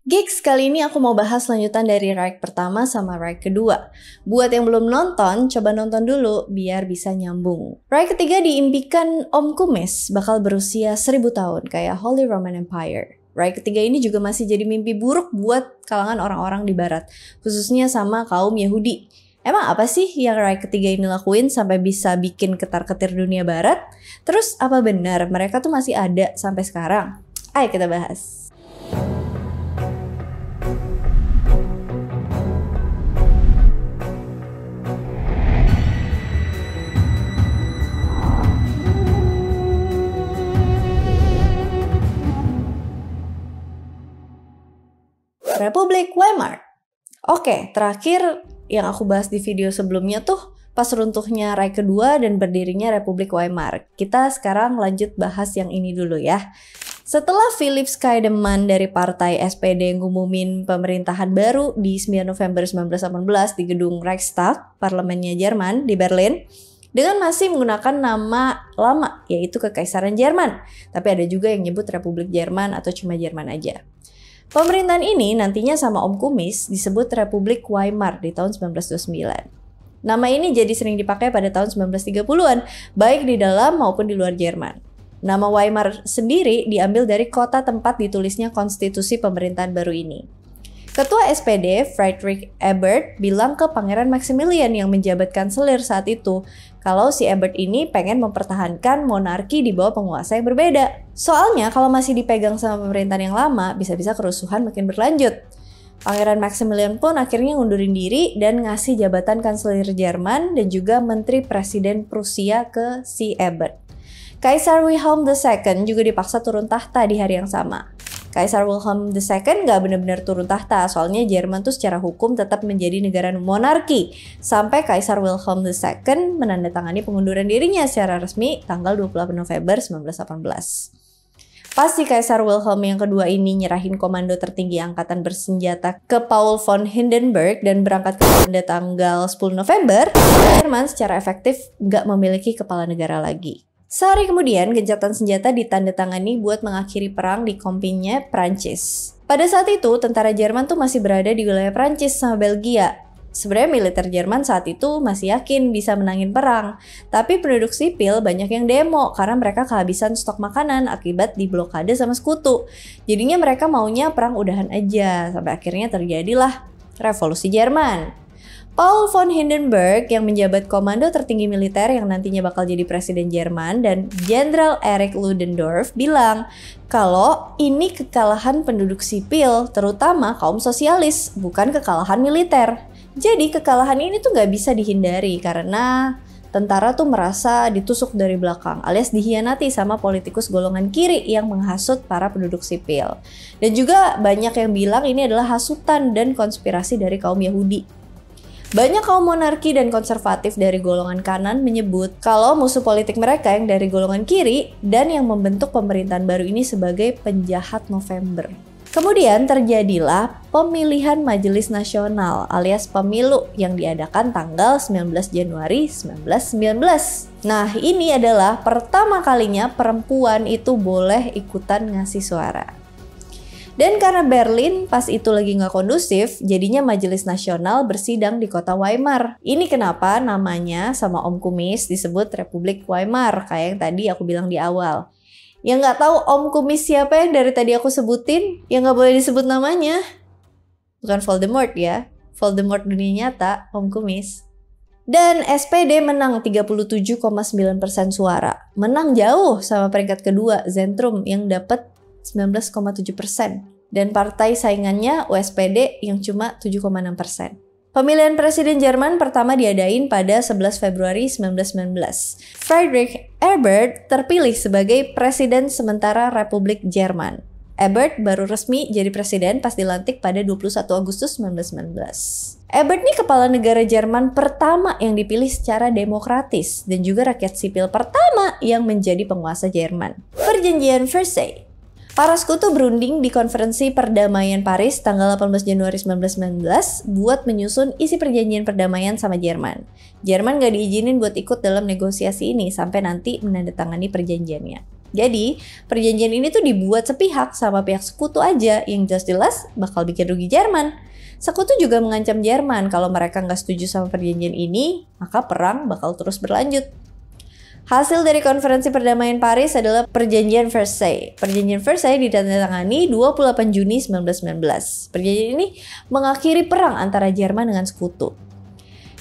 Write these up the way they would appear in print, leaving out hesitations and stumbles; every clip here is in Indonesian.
Gigs, kali ini aku mau bahas lanjutan dari Reich pertama sama Reich kedua. Buat yang belum nonton, coba nonton dulu biar bisa nyambung. Reich ketiga diimpikan Om Kumis bakal berusia 1000 tahun kayak Holy Roman Empire. Reich ketiga ini juga masih jadi mimpi buruk buat kalangan orang-orang di barat, khususnya sama kaum Yahudi. Emang apa sih yang Reich ketiga ini lakuin sampai bisa bikin ketar-ketir dunia barat? Terus apa benar mereka tuh masih ada sampai sekarang? Ayo kita bahas. Republik Weimar. Oke, terakhir yang aku bahas di video sebelumnya tuh pas runtuhnya Reich kedua dan berdirinya Republik Weimar. Kita sekarang lanjut bahas yang ini dulu ya. Setelah Philipp Scheidemann dari partai SPD ngumumin pemerintahan baru di 9 November 1918 di gedung Reichstag, parlemennya Jerman di Berlin, dengan masih menggunakan nama lama yaitu Kekaisaran Jerman. Tapi ada juga yang nyebut Republik Jerman atau cuma Jerman aja. Pemerintahan ini nantinya sama Om Kumis disebut Republik Weimar di tahun 1929. Nama ini jadi sering dipakai pada tahun 1930-an, baik di dalam maupun di luar Jerman. Nama Weimar sendiri diambil dari kota tempat ditulisnya konstitusi pemerintahan baru ini. Ketua SPD, Friedrich Ebert, bilang ke Pangeran Maximilian yang menjabat kanselir saat itu, kalau si Ebert ini pengen mempertahankan monarki di bawah penguasa yang berbeda. Soalnya kalau masih dipegang sama pemerintahan yang lama, bisa-bisa kerusuhan makin berlanjut. Pangeran Maximilian pun akhirnya ngundurin diri dan ngasih jabatan kanselir Jerman dan juga menteri presiden Prusia ke si Ebert. Kaisar Wilhelm II juga dipaksa turun tahta di hari yang sama. Kaisar Wilhelm II nggak benar-benar turun tahta, soalnya Jerman tuh secara hukum tetap menjadi negara monarki sampai Kaisar Wilhelm II menandatangani pengunduran dirinya secara resmi tanggal 28 November 1918. Pas si Kaisar Wilhelm yang kedua ini nyerahin komando tertinggi angkatan bersenjata ke Paul von Hindenburg dan berangkat ke Belanda tanggal 10 November, Jerman secara efektif nggak memiliki kepala negara lagi. Sehari kemudian, gencatan senjata ditandatangani buat mengakhiri perang di Compiègne, Prancis. Pada saat itu, tentara Jerman tuh masih berada di wilayah Prancis sama Belgia. Sebenarnya militer Jerman saat itu masih yakin bisa menangin perang, tapi penduduk sipil banyak yang demo karena mereka kehabisan stok makanan akibat diblokade sama sekutu. Jadinya mereka maunya perang udahan aja, sampai akhirnya terjadilah Revolusi Jerman. Paul von Hindenburg yang menjabat komando tertinggi militer yang nantinya bakal jadi presiden Jerman dan Jenderal Erich Ludendorff bilang kalau ini kekalahan penduduk sipil terutama kaum sosialis, bukan kekalahan militer. Jadi kekalahan ini tuh nggak bisa dihindari karena tentara tuh merasa ditusuk dari belakang alias dihianati sama politikus golongan kiri yang menghasut para penduduk sipil. Dan juga banyak yang bilang ini adalah hasutan dan konspirasi dari kaum Yahudi. Banyak kaum monarki dan konservatif dari golongan kanan menyebut kalau musuh politik mereka yang dari golongan kiri dan yang membentuk pemerintahan baru ini sebagai penjahat November. Kemudian terjadilah pemilihan Majelis Nasional alias pemilu yang diadakan tanggal 19 Januari 1919. Nah, ini adalah pertama kalinya perempuan itu boleh ikutan ngasih suara. Dan karena Berlin pas itu lagi nggak kondusif, jadinya Majelis Nasional bersidang di kota Weimar. Ini kenapa namanya sama Om Kumis disebut Republik Weimar, kayak yang tadi aku bilang di awal. Yang nggak tahu Om Kumis siapa yang dari tadi aku sebutin, yang nggak boleh disebut namanya. Bukan Voldemort ya, Voldemort dunia nyata, Om Kumis. Dan SPD menang 37,9% suara. Menang jauh sama peringkat kedua, Zentrum yang dapat 19,7% dan partai saingannya USPD yang cuma 7,6%. Pemilihan presiden Jerman pertama diadain pada 11 Februari 1919. Friedrich Ebert terpilih sebagai presiden sementara Republik Jerman. Ebert baru resmi jadi presiden pas dilantik pada 21 Agustus 1919. Ebert ini kepala negara Jerman pertama yang dipilih secara demokratis dan juga rakyat sipil pertama yang menjadi penguasa Jerman. Perjanjian Versailles. Para sekutu berunding di Konferensi Perdamaian Paris tanggal 18 Januari 1919 buat menyusun isi perjanjian perdamaian sama Jerman. Jerman gak diizinin buat ikut dalam negosiasi ini sampai nanti menandatangani perjanjiannya. Jadi, perjanjian ini tuh dibuat sepihak sama pihak sekutu aja yang jelas-jelas bakal bikin rugi Jerman. Sekutu juga mengancam Jerman kalau mereka nggak setuju sama perjanjian ini, maka perang bakal terus berlanjut. Hasil dari konferensi perdamaian Paris adalah Perjanjian Versailles. Perjanjian Versailles ditandatangani 28 Juni 1919. Perjanjian ini mengakhiri perang antara Jerman dengan sekutu.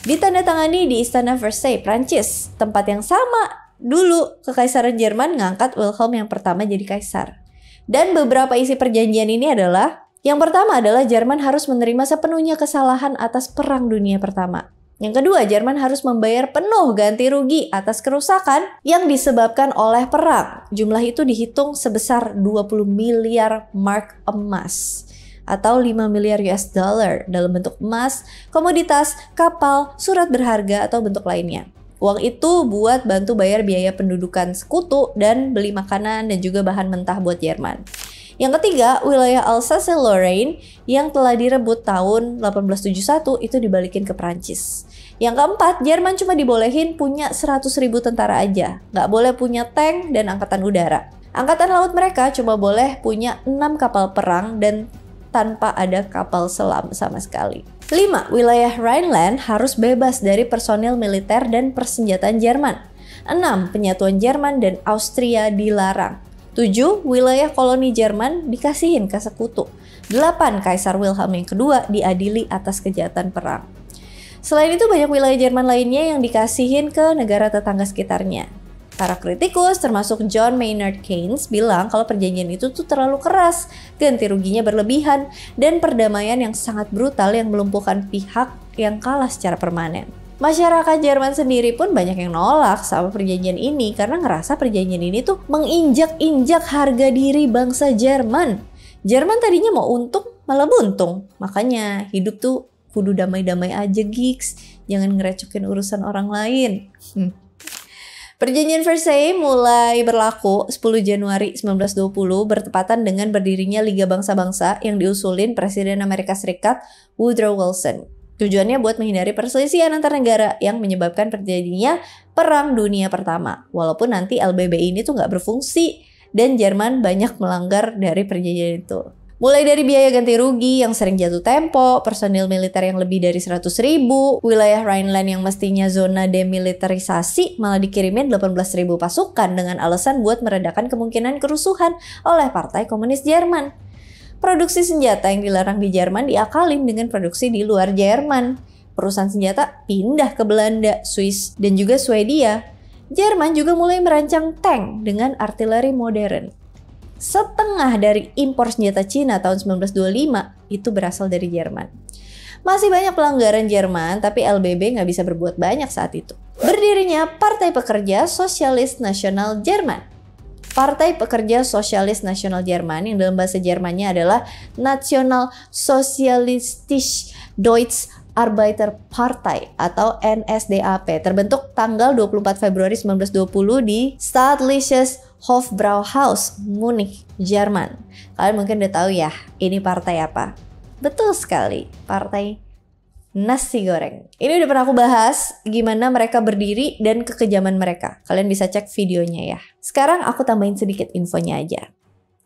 Ditandatangani di Istana Versailles, Prancis, tempat yang sama dulu Kekaisaran Jerman ngangkat Wilhelm yang pertama jadi kaisar. Dan beberapa isi perjanjian ini adalah, yang pertama adalah Jerman harus menerima sepenuhnya kesalahan atas Perang Dunia Pertama. Yang kedua, Jerman harus membayar penuh ganti rugi atas kerusakan yang disebabkan oleh perang. Jumlah itu dihitung sebesar 20 miliar mark emas atau 5 miliar US dollar dalam bentuk emas, komoditas, kapal, surat berharga, atau bentuk lainnya. Uang itu buat bantu bayar biaya pendudukan sekutu dan beli makanan dan juga bahan mentah buat Jerman. Yang ketiga, wilayah Alsace-Lorraine yang telah direbut tahun 1871 itu dibalikin ke Prancis. Yang keempat, Jerman cuma dibolehin punya 100.000 tentara aja. Nggak boleh punya tank dan angkatan udara. Angkatan laut mereka cuma boleh punya 6 kapal perang dan tanpa ada kapal selam sama sekali. 5. Wilayah Rhineland harus bebas dari personil militer dan persenjataan Jerman. 6. Penyatuan Jerman dan Austria dilarang. 7. Wilayah koloni Jerman dikasihin ke sekutu. 8. Kaisar Wilhelm yang kedua diadili atas kejahatan perang. Selain itu banyak wilayah Jerman lainnya yang dikasihin ke negara tetangga sekitarnya. Para kritikus termasuk John Maynard Keynes bilang kalau perjanjian itu tuh terlalu keras, ganti ruginya berlebihan, dan perdamaian yang sangat brutal yang melumpuhkan pihak yang kalah secara permanen. Masyarakat Jerman sendiri pun banyak yang nolak sama perjanjian ini karena ngerasa perjanjian ini tuh menginjak-injak harga diri bangsa Jerman. Jerman tadinya mau untung malah buntung, makanya hidup tuh kudu damai-damai aja gigs, jangan ngerecokin urusan orang lain. Perjanjian Versailles mulai berlaku 10 Januari 1920 bertepatan dengan berdirinya Liga Bangsa-Bangsa yang diusulin Presiden Amerika Serikat Woodrow Wilson. Tujuannya buat menghindari perselisihan antar negara yang menyebabkan terjadinya Perang Dunia Pertama. Walaupun nanti LBB ini tuh nggak berfungsi dan Jerman banyak melanggar dari perjanjian itu. Mulai dari biaya ganti rugi yang sering jatuh tempo, personil militer yang lebih dari 100.000, wilayah Rhineland yang mestinya zona demilitarisasi malah dikirimin 18.000 pasukan dengan alasan buat meredakan kemungkinan kerusuhan oleh Partai Komunis Jerman. Produksi senjata yang dilarang di Jerman diakalin dengan produksi di luar Jerman. Perusahaan senjata pindah ke Belanda, Swiss, dan juga Swedia. Jerman juga mulai merancang tank dengan artileri modern. Setengah dari impor senjata Cina tahun 1925 itu berasal dari Jerman. Masih banyak pelanggaran Jerman, tapi LBB nggak bisa berbuat banyak saat itu. Berdirinya Partai Pekerja Sosialis Nasional Jerman. Partai Pekerja Sosialis Nasional Jerman yang dalam bahasa Jermannya adalah National Sozialistische Deutsche Arbeiterpartei atau NSDAP, terbentuk tanggal 24 Februari 1920 di Staatliches Hofbrauhaus, Munich, Jerman. Kalian mungkin udah tahu ya, ini partai apa? Betul sekali, partai nasi goreng. Ini udah pernah aku bahas gimana mereka berdiri dan kekejaman mereka. Kalian bisa cek videonya ya. Sekarang aku tambahin sedikit infonya aja.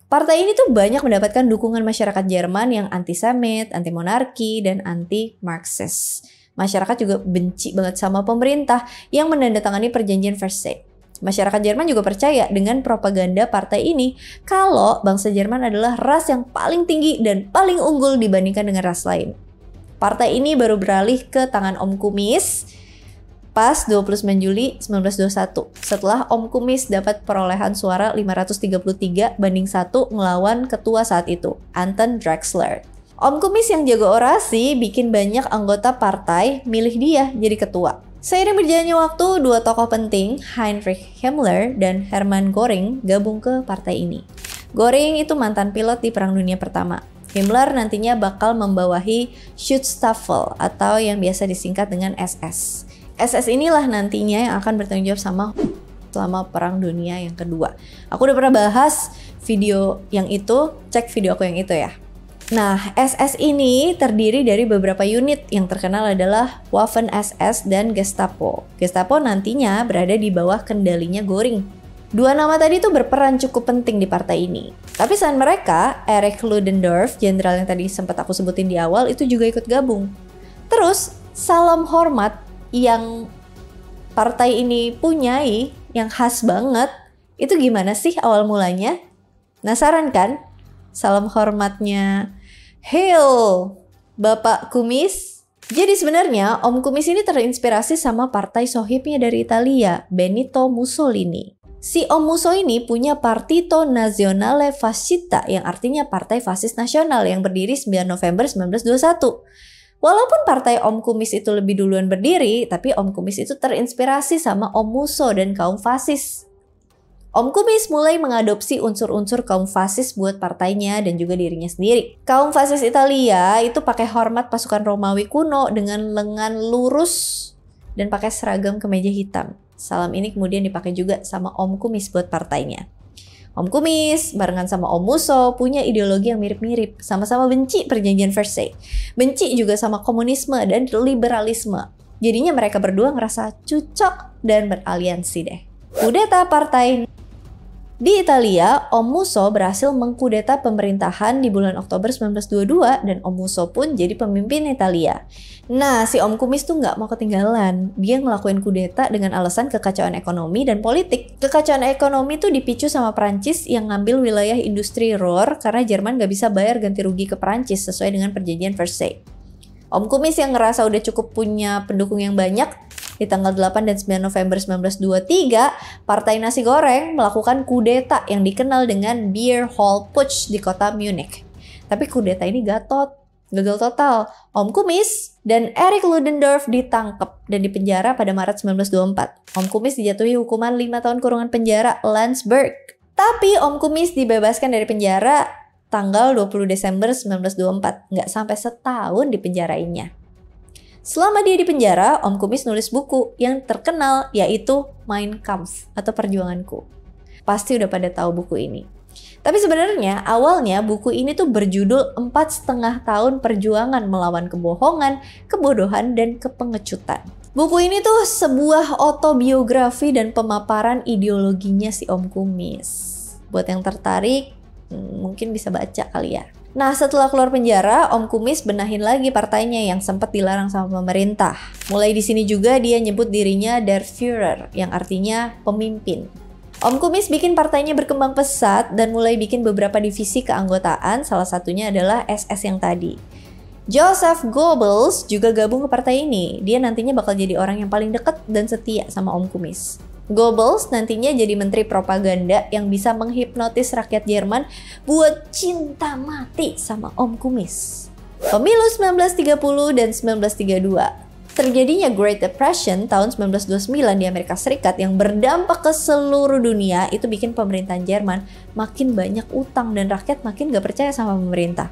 Partai ini tuh banyak mendapatkan dukungan masyarakat Jerman yang anti-Semit, anti-monarki, dan anti-Marxis. Masyarakat juga benci banget sama pemerintah yang menandatangani perjanjian Versailles. Masyarakat Jerman juga percaya dengan propaganda partai ini kalau bangsa Jerman adalah ras yang paling tinggi dan paling unggul dibandingkan dengan ras lain. Partai ini baru beralih ke tangan Om Kumis pas 29 Juli 1921 setelah Om Kumis dapat perolehan suara 533 banding 1 ngelawan ketua saat itu, Anton Drexler. Om Kumis yang jago orasi bikin banyak anggota partai milih dia jadi ketua. Seiring berjalannya waktu, dua tokoh penting, Heinrich Himmler dan Hermann Göring, gabung ke partai ini. Göring itu mantan pilot di Perang Dunia Pertama. Himmler nantinya bakal membawahi Schutzstaffel atau yang biasa disingkat dengan SS. SS inilah nantinya yang akan bertanggung jawab selama Perang Dunia yang kedua. Aku udah pernah bahas video yang itu, cek video aku yang itu ya. Nah, SS ini terdiri dari beberapa unit yang terkenal adalah Waffen-SS dan Gestapo. Gestapo nantinya berada di bawah kendalinya Göring. Dua nama tadi tuh berperan cukup penting di partai ini. Tapi selain mereka, Erich Ludendorff, jenderal yang tadi sempat aku sebutin di awal, itu juga ikut gabung. Terus, salam hormat yang partai ini punyai, yang khas banget, itu gimana sih awal mulanya? Penasaran kan? Salam hormatnya, Hail, Bapak Kumis. Jadi sebenarnya Om Kumis ini terinspirasi sama partai sohibnya dari Italia, Benito Mussolini. Si Om Musso ini punya Partito Nazionale Fascista yang artinya Partai Fasis Nasional yang berdiri 9 November 1921. Walaupun partai Om Kumis itu lebih duluan berdiri, tapi Om Kumis itu terinspirasi sama Om Musso dan kaum fasis. Om Kumis mulai mengadopsi unsur-unsur kaum fasis buat partainya dan juga dirinya sendiri. Kaum fasis Italia itu pakai hormat pasukan Romawi kuno dengan lengan lurus dan pakai seragam kemeja hitam. Salam ini kemudian dipakai juga sama Om Kumis buat partainya. Om Kumis barengan sama Om Musso punya ideologi yang mirip-mirip, sama-sama benci perjanjian Versailles, benci juga sama komunisme dan liberalisme. Jadinya mereka berdua ngerasa cocok dan beraliansi deh. Kudeta partai. Di Italia, Om Musso berhasil mengkudeta pemerintahan di bulan Oktober 1922 dan Om Musso pun jadi pemimpin Italia. Nah, si Om Kumis tuh nggak mau ketinggalan. Dia ngelakuin kudeta dengan alasan kekacauan ekonomi dan politik. Kekacauan ekonomi tuh dipicu sama Prancis yang ngambil wilayah industri Ruhr karena Jerman nggak bisa bayar ganti rugi ke Prancis sesuai dengan perjanjian Versailles. Om Kumis yang ngerasa udah cukup punya pendukung yang banyak, di tanggal 8 dan 9 November 1923, Partai Nasi Goreng melakukan kudeta yang dikenal dengan Beer Hall Putsch di kota Munich. Tapi kudeta ini gagal total. Om Kumis dan Erich Ludendorff ditangkap dan dipenjara pada Maret 1924. Om Kumis dijatuhi hukuman 5 tahun kurungan penjara Landsberg. Tapi Om Kumis dibebaskan dari penjara tanggal 20 Desember 1924. Nggak sampai setahun dipenjarainnya. Selama dia di penjara, Om Kumis nulis buku yang terkenal yaitu Mein Kampf atau Perjuanganku. Pasti udah pada tahu buku ini. Tapi sebenarnya awalnya buku ini tuh berjudul 4,5 tahun perjuangan melawan kebohongan, kebodohan, dan kepengecutan. Buku ini tuh sebuah autobiografi dan pemaparan ideologinya si Om Kumis. Buat yang tertarik, mungkin bisa baca kali ya. Nah, setelah keluar penjara, Om Kumis benahin lagi partainya yang sempat dilarang sama pemerintah. Mulai di sini juga dia nyebut dirinya Der Führer, yang artinya pemimpin. Om Kumis bikin partainya berkembang pesat dan mulai bikin beberapa divisi keanggotaan, salah satunya adalah SS yang tadi. Joseph Goebbels juga gabung ke partai ini. Dia nantinya bakal jadi orang yang paling dekat dan setia sama Om Kumis. Goebbels nantinya jadi menteri propaganda yang bisa menghipnotis rakyat Jerman buat cinta mati sama Om Kumis. Pemilu 1930 dan 1932. Terjadinya Great Depression tahun 1929 di Amerika Serikat yang berdampak ke seluruh dunia itu bikin pemerintahan Jerman makin banyak utang dan rakyat makin gak percaya sama pemerintah.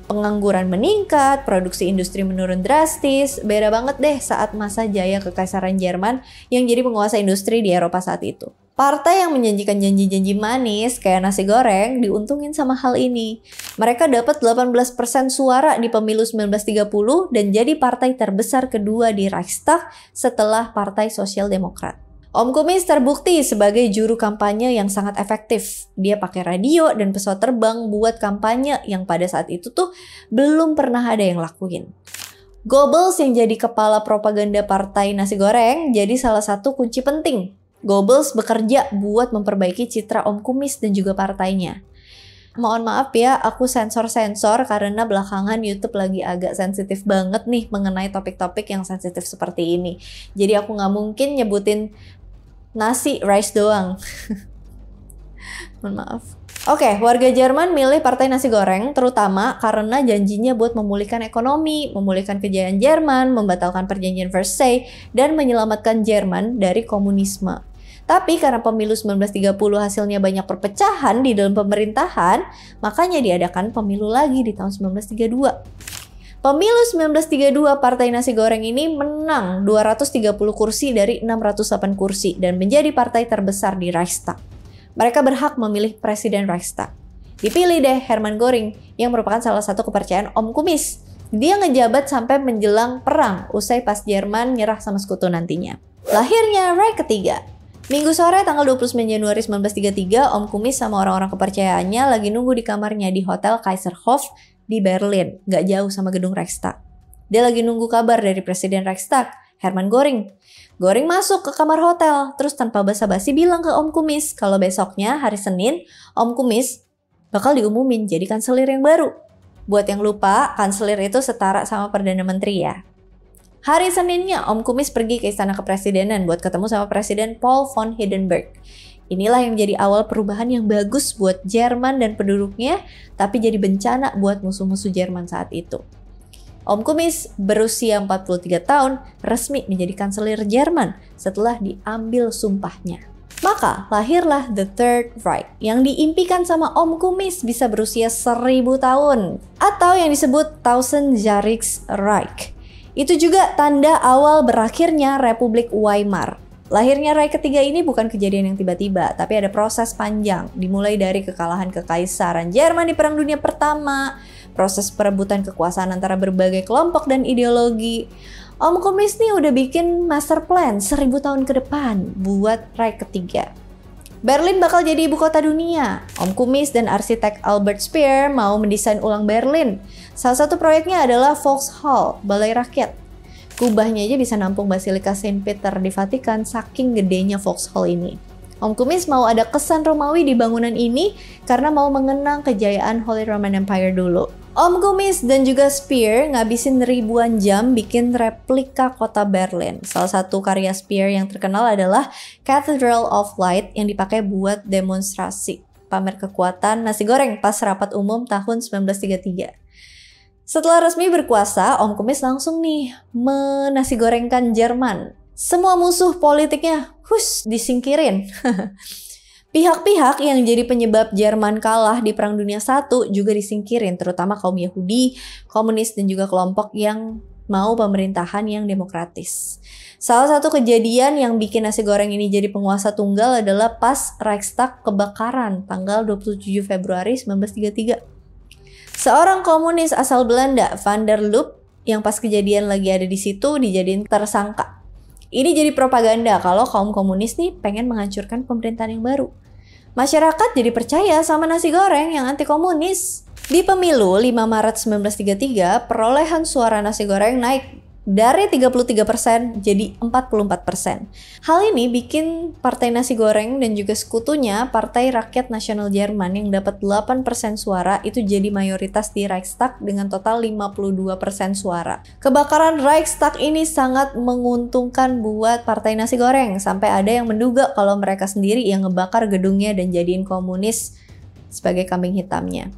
Pengangguran meningkat, produksi industri menurun drastis, beda banget deh saat masa jaya Kekaisaran Jerman yang jadi penguasa industri di Eropa saat itu. Partai yang menjanjikan janji-janji manis kayak nasi goreng diuntungin sama hal ini. Mereka dapat 18% suara di pemilu 1930 dan jadi partai terbesar kedua di Reichstag setelah Partai Sosial Demokrat. Om Kumis terbukti sebagai juru kampanye yang sangat efektif. Dia pakai radio dan pesawat terbang buat kampanye yang pada saat itu tuh belum pernah ada yang lakuin. Goebbels yang jadi kepala propaganda partai nasi goreng jadi salah satu kunci penting. Goebbels bekerja buat memperbaiki citra Om Kumis dan juga partainya. Mohon maaf ya, aku sensor-sensor karena belakangan YouTube lagi agak sensitif banget nih mengenai topik-topik yang sensitif seperti ini. Jadi aku nggak mungkin nyebutin nasi, rice doang. Mohon maaf. Oke, warga Jerman milih partai nasi goreng terutama karena janjinya buat memulihkan ekonomi, memulihkan kejayaan Jerman, membatalkan perjanjian Versailles, dan menyelamatkan Jerman dari komunisme. Tapi karena pemilu 1930 hasilnya banyak perpecahan di dalam pemerintahan, makanya diadakan pemilu lagi di tahun 1932. Pemilu 1932 Partai Nasi Goreng ini menang 230 kursi dari 608 kursi dan menjadi partai terbesar di Reichstag. Mereka berhak memilih Presiden Reichstag. Dipilih deh Hermann Göring yang merupakan salah satu kepercayaan Om Kumis. Dia ngejabat sampai menjelang perang usai pas Jerman nyerah sama sekutu nantinya. Lahirnya Reich ketiga. Minggu sore tanggal 29 Januari 1933, Om Kumis sama orang-orang kepercayaannya lagi nunggu di kamarnya di Hotel Kaiserhof di Berlin, gak jauh sama gedung Reichstag. Dia lagi nunggu kabar dari Presiden Reichstag, Hermann Göring. Göring masuk ke kamar hotel, terus tanpa basa-basi bilang ke Om Kumis kalau besoknya hari Senin, Om Kumis bakal diumumin jadi kanselir yang baru. Buat yang lupa, kanselir itu setara sama Perdana Menteri ya. Hari Seninnya, Om Kumis pergi ke Istana Kepresidenan buat ketemu sama Presiden Paul von Hindenburg. Inilah yang jadi awal perubahan yang bagus buat Jerman dan penduduknya, tapi jadi bencana buat musuh-musuh Jerman saat itu. Om Kumis berusia 43 tahun resmi menjadi kanselir Jerman setelah diambil sumpahnya. Maka lahirlah The Third Reich yang diimpikan sama Om Kumis bisa berusia 1000 tahun atau yang disebut Tausendjähriges-Reich. Itu juga tanda awal berakhirnya Republik Weimar. Lahirnya Reich ketiga ini bukan kejadian yang tiba-tiba, tapi ada proses panjang, dimulai dari kekalahan kekaisaran Jerman di Perang Dunia Pertama, proses perebutan kekuasaan antara berbagai kelompok dan ideologi. Om Kumis nih udah bikin master plan 1000 tahun ke depan buat Reich ketiga. Berlin bakal jadi ibu kota dunia. Om Kumis dan arsitek Albert Speer mau mendesain ulang Berlin. Salah satu proyeknya adalah Volkshall, Balai Rakyat. Kubahnya aja bisa nampung Basilika Saint Peter di Vatikan saking gedenya Volkshall ini. Om Kumis mau ada kesan Romawi di bangunan ini karena mau mengenang kejayaan Holy Roman Empire dulu. Om Kumis dan juga Speer ngabisin ribuan jam bikin replika kota Berlin. Salah satu karya Speer yang terkenal adalah Cathedral of Light yang dipakai buat demonstrasi pamer kekuatan nasi goreng pas rapat umum tahun 1933. Setelah resmi berkuasa, Om Kumis langsung nih menasi gorengkan Jerman. Semua musuh politiknya disingkirin. Pihak-pihak yang jadi penyebab Jerman kalah di Perang Dunia I juga disingkirin, terutama kaum Yahudi, komunis, dan juga kelompok yang mau pemerintahan yang demokratis. Salah satu kejadian yang bikin nasi goreng ini jadi penguasa tunggal adalah pas Reichstag kebakaran tanggal 27 Februari 1933. Seorang komunis asal Belanda, Van der Loop, yang pas kejadian lagi ada di situ dijadiin tersangka. Ini jadi propaganda kalau kaum komunis nih pengen menghancurkan pemerintahan yang baru. Masyarakat jadi percaya sama nasi goreng yang anti komunis. Di pemilu 5 Maret 1933, perolehan suara nasi goreng naik dari 33% jadi 44%. Hal ini bikin Partai Nasi Goreng dan juga sekutunya Partai Rakyat Nasional Jerman yang dapat 8% suara itu jadi mayoritas di Reichstag dengan total 52% suara. Kebakaran Reichstag ini sangat menguntungkan buat Partai Nasi Goreng sampai ada yang menduga kalau mereka sendiri yang ngebakar gedungnya dan jadiin komunis sebagai kambing hitamnya.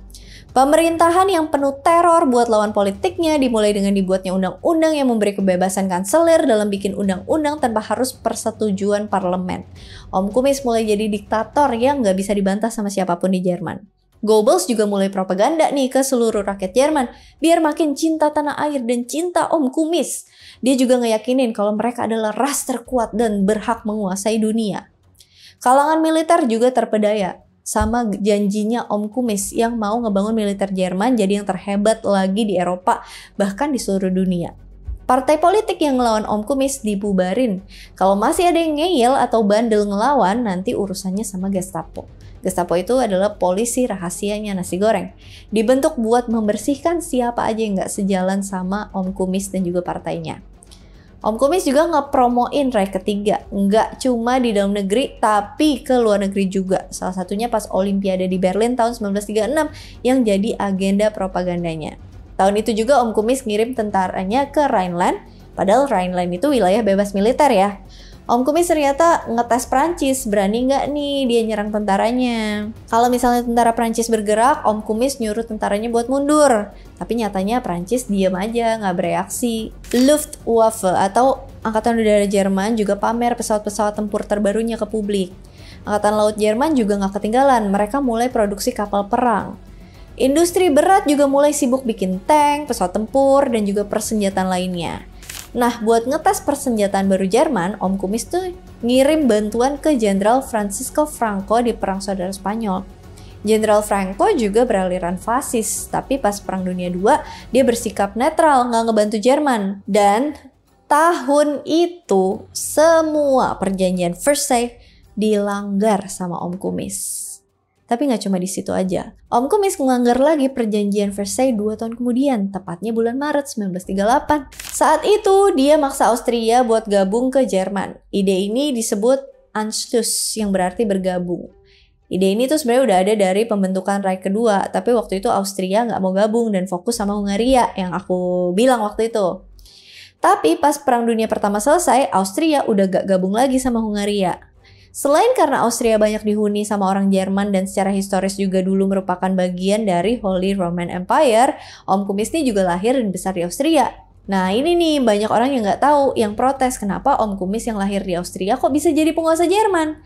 Pemerintahan yang penuh teror buat lawan politiknya dimulai dengan dibuatnya undang-undang yang memberi kebebasan kanselir dalam bikin undang-undang tanpa harus persetujuan parlemen. Om Kumis mulai jadi diktator yang nggak bisa dibantah sama siapapun di Jerman. Goebbels juga mulai propaganda nih ke seluruh rakyat Jerman biar makin cinta tanah air dan cinta Om Kumis. Dia juga ngeyakinin kalau mereka adalah ras terkuat dan berhak menguasai dunia. Kalangan militer juga terpedaya sama janjinya Om Kumis yang mau ngebangun militer Jerman jadi yang terhebat lagi di Eropa, bahkan di seluruh dunia. Partai politik yang ngelawan Om Kumis dibubarin. Kalau masih ada yang ngeyel atau bandel ngelawan, nanti urusannya sama Gestapo. Gestapo itu adalah polisi rahasianya nasi goreng. Dibentuk buat membersihkan siapa aja yang nggak sejalan sama Om Kumis dan juga partainya. Om Kumis juga ngepromoin Reich ketiga, nggak cuma di dalam negeri tapi ke luar negeri juga. Salah satunya pas Olimpiade di Berlin tahun 1936 yang jadi agenda propagandanya. Tahun itu juga Om Kumis ngirim tentaranya ke Rhineland, padahal Rhineland itu wilayah bebas militer ya. Om Kumis ternyata ngetes Prancis, berani nggak nih dia nyerang tentaranya. Kalau misalnya tentara Prancis bergerak, Om Kumis nyuruh tentaranya buat mundur. Tapi nyatanya Prancis diam aja, nggak bereaksi. Luftwaffe atau Angkatan Udara Jerman juga pamer pesawat-pesawat tempur terbarunya ke publik. Angkatan Laut Jerman juga nggak ketinggalan, mereka mulai produksi kapal perang. Industri berat juga mulai sibuk bikin tank, pesawat tempur, dan juga persenjataan lainnya. Nah, buat ngetes persenjataan baru Jerman, Om Kumis tuh ngirim bantuan ke Jenderal Francisco Franco di Perang Saudara Spanyol. Jenderal Franco juga beraliran fasis, tapi pas Perang Dunia II, dia bersikap netral, nggak ngebantu Jerman. Dan tahun itu, semua perjanjian Versailles dilanggar sama Om Kumis. Tapi nggak cuma di situ aja. Om Kumis melanggar lagi perjanjian Versailles 2 tahun kemudian, tepatnya bulan Maret 1938. Saat itu dia maksa Austria buat gabung ke Jerman. Ide ini disebut Anschluss yang berarti bergabung. Ide ini tuh sebenarnya udah ada dari pembentukan Reich kedua, tapi waktu itu Austria nggak mau gabung dan fokus sama Hungaria yang aku bilang waktu itu. Tapi pas Perang Dunia Pertama selesai, Austria udah gak gabung lagi sama Hungaria. Selain karena Austria banyak dihuni sama orang Jerman dan secara historis juga dulu merupakan bagian dari Holy Roman Empire, Om Kumis ini juga lahir dan besar di Austria. Nah ini nih banyak orang yang nggak tahu, yang protes kenapa Om Kumis yang lahir di Austria kok bisa jadi penguasa Jerman.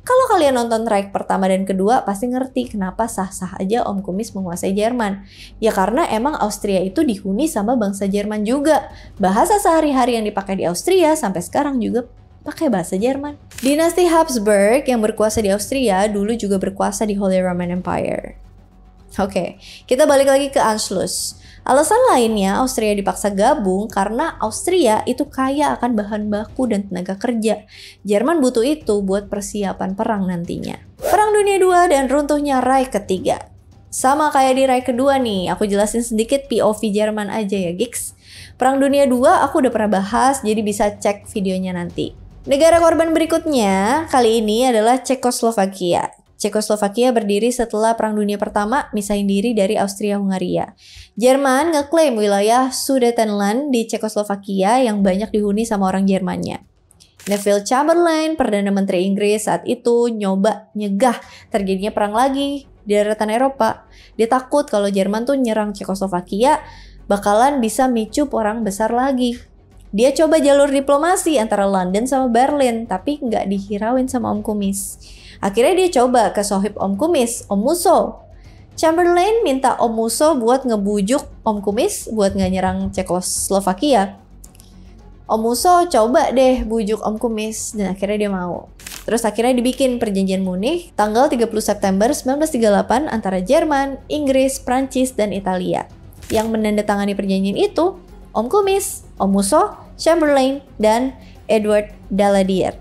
Kalau kalian nonton Reich pertama dan kedua pasti ngerti kenapa sah-sah aja Om Kumis menguasai Jerman. Ya karena emang Austria itu dihuni sama bangsa Jerman juga. Bahasa sehari-hari yang dipakai di Austria sampai sekarang juga pakai bahasa Jerman. Dinasti Habsburg yang berkuasa di Austria dulu juga berkuasa di Holy Roman Empire. Oke, kita balik lagi ke Anschluss. Alasan lainnya Austria dipaksa gabung karena Austria itu kaya akan bahan baku dan tenaga kerja. Jerman butuh itu buat persiapan perang nantinya. Perang Dunia II dan runtuhnya Reich ketiga. Sama kayak di Reich kedua nih, aku jelasin sedikit POV Jerman aja ya gigs. Perang Dunia II aku udah pernah bahas, jadi bisa cek videonya nanti. Negara korban berikutnya kali ini adalah Cekoslovakia. Cekoslovakia berdiri setelah Perang Dunia Pertama misahin diri dari Austria-Hungaria. Jerman ngeklaim wilayah Sudetenland di Cekoslovakia yang banyak dihuni sama orang Jermannya. Neville Chamberlain, Perdana Menteri Inggris saat itu nyoba nyegah terjadinya perang lagi di daratan Eropa. Dia takut kalau Jerman tuh nyerang Cekoslovakia bakalan bisa micu perang besar lagi. Dia coba jalur diplomasi antara London sama Berlin, tapi nggak dihirauin sama Om Kumis. Akhirnya dia coba ke sohib Om Kumis, Om Musso. Chamberlain minta Om Musso buat ngebujuk Om Kumis buat nggak nyerang Cekoslovakia. Om Musso coba deh bujuk Om Kumis dan akhirnya dia mau. Terus akhirnya dibikin perjanjian Munich tanggal 30 September 1938 antara Jerman, Inggris, Prancis, dan Italia. Yang menandatangani perjanjian itu Om Kumis, Om Musso, Chamberlain, dan Edward Daladier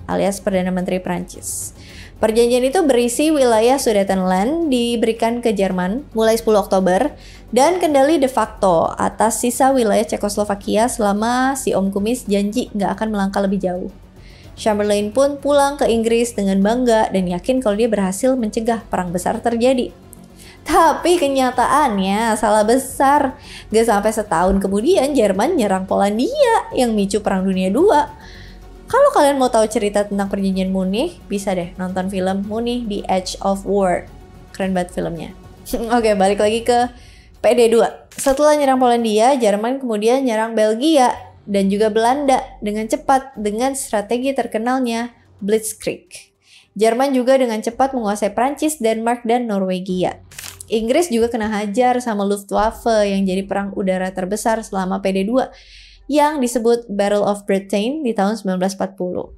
alias Perdana Menteri Prancis. Perjanjian itu berisi wilayah Sudetenland diberikan ke Jerman mulai 10 Oktober dan kendali de facto atas sisa wilayah Cekoslovakia selama si Om Kumis janji nggak akan melangkah lebih jauh. Chamberlain pun pulang ke Inggris dengan bangga dan yakin kalau dia berhasil mencegah perang besar terjadi. Tapi kenyataannya salah besar. Gak sampai setahun kemudian Jerman nyerang Polandia yang micu Perang Dunia II. Kalau kalian mau tahu cerita tentang perjanjian Munich, bisa deh nonton film Munich The Edge of War. Keren banget filmnya. Oke, balik lagi ke PD2. Setelah nyerang Polandia, Jerman kemudian nyerang Belgia dan juga Belanda dengan cepat dengan strategi terkenalnya Blitzkrieg. Jerman juga dengan cepat menguasai Prancis, Denmark, dan Norwegia. Inggris juga kena hajar sama Luftwaffe yang jadi perang udara terbesar selama PD2 yang disebut Battle of Britain di tahun 1940.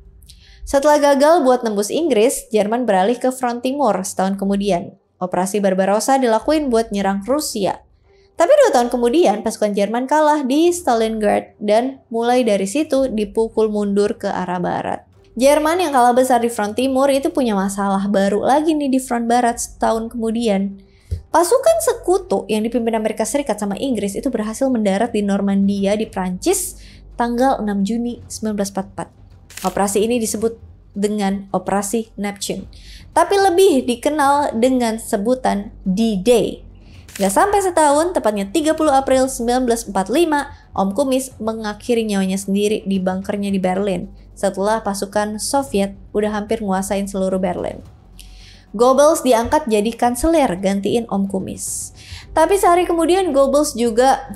Setelah gagal buat nembus Inggris, Jerman beralih ke front timur setahun kemudian. Operasi Barbarossa dilakuin buat nyerang Rusia. Tapi 2 tahun kemudian pasukan Jerman kalah di Stalingrad dan mulai dari situ dipukul mundur ke arah barat. Jerman yang kalah besar di front timur itu punya masalah baru lagi nih di front barat setahun kemudian. Pasukan sekutu yang dipimpin Amerika Serikat sama Inggris itu berhasil mendarat di Normandia di Prancis tanggal 6 Juni 1944. Operasi ini disebut dengan Operasi Neptune, tapi lebih dikenal dengan sebutan D-Day. Gak sampai setahun, tepatnya 30 April 1945, Om Kumis mengakhiri nyawanya sendiri di bunkernya di Berlin setelah pasukan Soviet udah hampir nguasain seluruh Berlin. Goebbels diangkat jadi kanselir gantiin Om Kumis. Tapi sehari kemudian Goebbels juga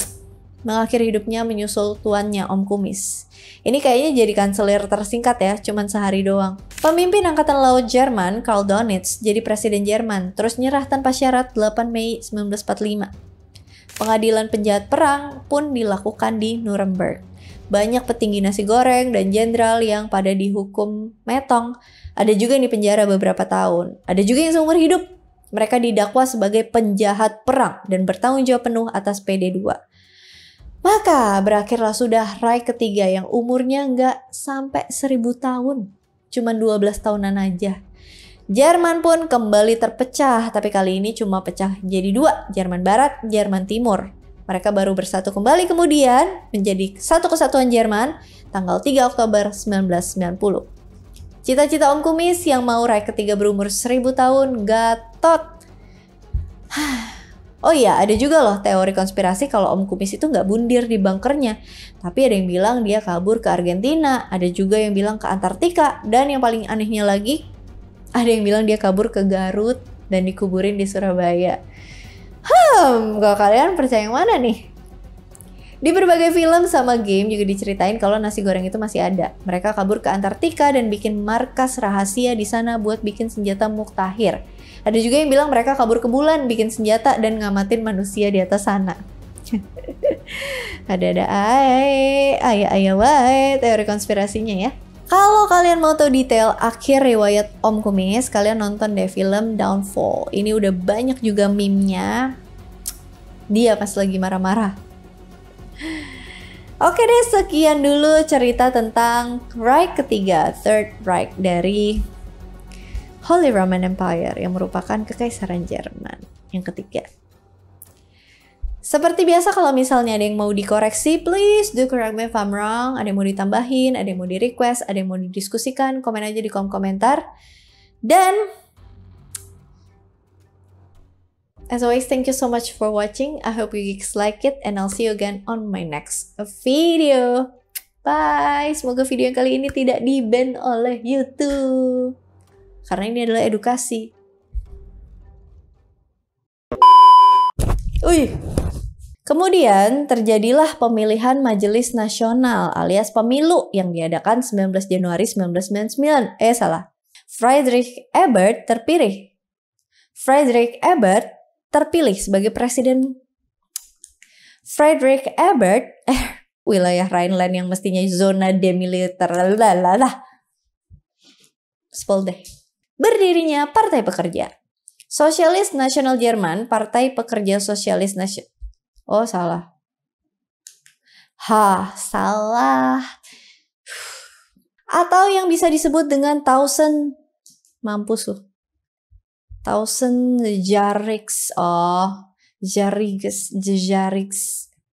mengakhiri hidupnya menyusul tuannya Om Kumis. Ini kayaknya jadi kanselir tersingkat ya, cuman sehari doang. Pemimpin Angkatan Laut Jerman, Karl Dönitz, jadi presiden Jerman, terus nyerah tanpa syarat 8 Mei 1945. Pengadilan penjahat perang pun dilakukan di Nuremberg. Banyak petinggi nasi goreng dan jenderal yang pada dihukum metong. Ada juga yang dipenjara beberapa tahun. Ada juga yang seumur hidup. Mereka didakwa sebagai penjahat perang dan bertanggung jawab penuh atas PD2. Maka berakhirlah sudah Reich ketiga yang umurnya nggak sampai 1000 tahun. cuma 12 tahunan aja. Jerman pun kembali terpecah, tapi kali ini cuma pecah jadi dua, Jerman Barat, Jerman Timur. Mereka baru bersatu kembali kemudian menjadi satu kesatuan Jerman tanggal 3 Oktober 1990. Cita-cita Om Kumis yang mau raih ketiga berumur 1000 tahun, Gatot. Oh iya, ada juga loh teori konspirasi kalau Om Kumis itu nggak bundir di bunkernya. Tapi ada yang bilang dia kabur ke Argentina, ada juga yang bilang ke Antartika, dan yang paling anehnya lagi, ada yang bilang dia kabur ke Garut dan dikuburin di Surabaya. Kalau kalian percaya yang mana nih? Di berbagai film sama game juga diceritain kalau nasi goreng itu masih ada. Mereka kabur ke Antartika dan bikin markas rahasia di sana buat bikin senjata muktahir. Ada juga yang bilang mereka kabur ke bulan, bikin senjata dan ngamatin manusia di atas sana. Ada ayah wae teori konspirasinya ya. Kalau kalian mau tahu detail akhir riwayat Om Kumis, kalian nonton deh film Downfall. Ini udah banyak juga meme-nya. Dia pas lagi marah-marah. Oke deh, sekian dulu cerita tentang Reich ketiga, Third Reich dari Holy Roman Empire yang merupakan kekaisaran Jerman yang ketiga. Seperti biasa kalau misalnya ada yang mau dikoreksi, please do correct me if I'm wrong. Ada yang mau ditambahin, ada yang mau di-request, ada yang mau didiskusikan, komen aja di kolom komentar. Dan as always, thank you so much for watching. I hope you guys like it and I'll see you again on my next video. Bye. Semoga video yang kali ini tidak di-ban oleh YouTube. Karena ini adalah edukasi. Kemudian terjadilah pemilihan Majelis Nasional alias pemilu yang diadakan 19 Januari 1999. Friedrich Ebert terpilih. Friedrich Ebert terpilih sebagai presiden. Friedrich Ebert, wilayah Rhineland yang mestinya zona demiliter. Spol deh. Berdirinya Partai Pekerja. Sosialis Nasional Jerman, Partai Pekerja Sosialis Nasional. Oh, salah. Salah. Atau yang bisa disebut dengan mampus loh. Tausendjähriges